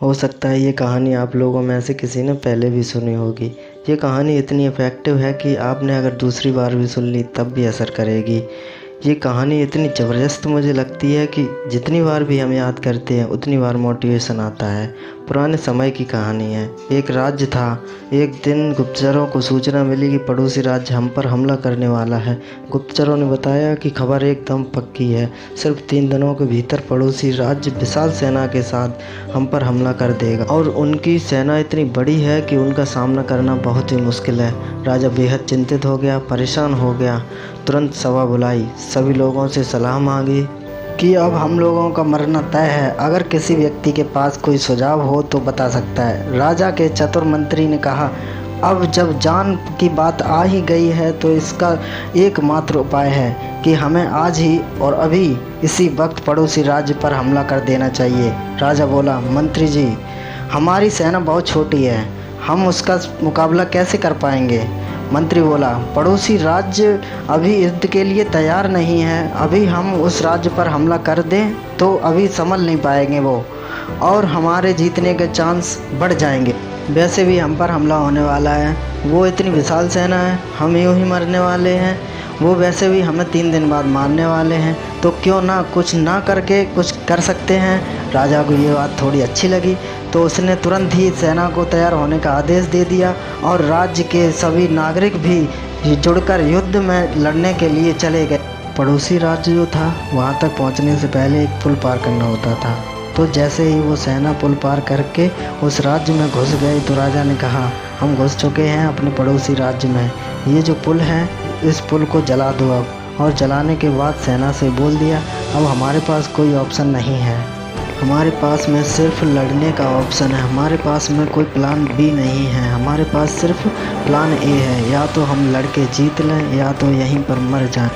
हो सकता है ये कहानी आप लोगों में से किसी ने पहले भी सुनी होगी। ये कहानी इतनी इफ़ेक्टिव है कि आपने अगर दूसरी बार भी सुन ली तब भी असर करेगी। ये कहानी इतनी ज़बरदस्त मुझे लगती है कि जितनी बार भी हम याद करते हैं उतनी बार मोटिवेशन आता है। पुराने समय की कहानी है। एक राज्य था। एक दिन गुप्तचरों को सूचना मिली कि पड़ोसी राज्य हम पर हमला करने वाला है। गुप्तचरों ने बताया कि खबर एकदम पक्की है। सिर्फ 3 दिनों के भीतर पड़ोसी राज्य विशाल सेना के साथ हम पर हमला कर देगा और उनकी सेना इतनी बड़ी है कि उनका सामना करना बहुत ही मुश्किल है। राजा बेहद चिंतित हो गया, परेशान हो गया। तुरंत सभा बुलाई, सभी लोगों से सलाह मांगी कि अब हम लोगों का मरना तय है। अगर किसी व्यक्ति के पास कोई सुझाव हो तो बता सकता है। राजा के चतुर मंत्री ने कहा, अब जब जान की बात आ ही गई है तो इसका एकमात्र उपाय है कि हमें आज ही और अभी इसी वक्त पड़ोसी राज्य पर हमला कर देना चाहिए। राजा बोला, मंत्री जी, हमारी सेना बहुत छोटी है, हम उसका मुकाबला कैसे कर पाएंगे? मंत्री बोला, पड़ोसी राज्य अभी युद्ध के लिए तैयार नहीं है। अभी हम उस राज्य पर हमला कर दें तो अभी संभल नहीं पाएंगे वो, और हमारे जीतने के चांस बढ़ जाएंगे। वैसे भी हम पर हमला होने वाला है, वो इतनी विशाल सेना है, हम यूँ ही मरने वाले हैं। वो वैसे भी हमें 3 दिन बाद मारने वाले हैं, तो क्यों ना कुछ ना करके कुछ कर सकते हैं। राजा को ये बात थोड़ी अच्छी लगी तो उसने तुरंत ही सेना को तैयार होने का आदेश दे दिया और राज्य के सभी नागरिक भी जुड़कर युद्ध में लड़ने के लिए चले गए। पड़ोसी राज्य जो था वहाँ तक पहुँचने से पहले एक पुल पार करना होता था। तो जैसे ही वो सेना पुल पार करके उस राज्य में घुस गई तो राजा ने कहा, हम घुस चुके हैं अपने पड़ोसी राज्य में, ये जो पुल है इस पुल को जला दो अब। और जलाने के बाद सेना से बोल दिया, अब हमारे पास कोई ऑप्शन नहीं है, हमारे पास में सिर्फ लड़ने का ऑप्शन है, हमारे पास में कोई प्लान बी नहीं है, हमारे पास सिर्फ प्लान ए है, या तो हम लड़के जीत लें या तो यहीं पर मर जाएं।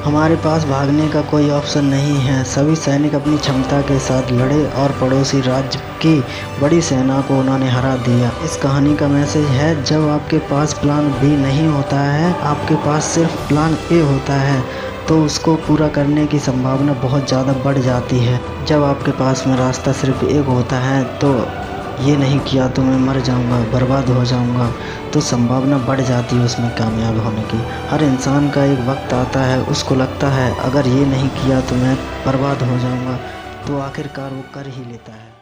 हमारे पास भागने का कोई ऑप्शन नहीं है। सभी सैनिक अपनी क्षमता के साथ लड़े और पड़ोसी राज्य की बड़ी सेना को उन्होंने हरा दिया। इस कहानी का मैसेज है, जब आपके पास प्लान बी नहीं होता है, आपके पास सिर्फ प्लान ए होता है, तो उसको पूरा करने की संभावना बहुत ज़्यादा बढ़ जाती है। जब आपके पास में रास्ता सिर्फ एक होता है, तो ये नहीं किया तो मैं मर जाऊंगा, बर्बाद हो जाऊंगा, तो संभावना बढ़ जाती है उसमें कामयाब होने की। हर इंसान का एक वक्त आता है, उसको लगता है अगर ये नहीं किया तो मैं बर्बाद हो जाऊंगा, तो आखिरकार वो कर ही लेता है।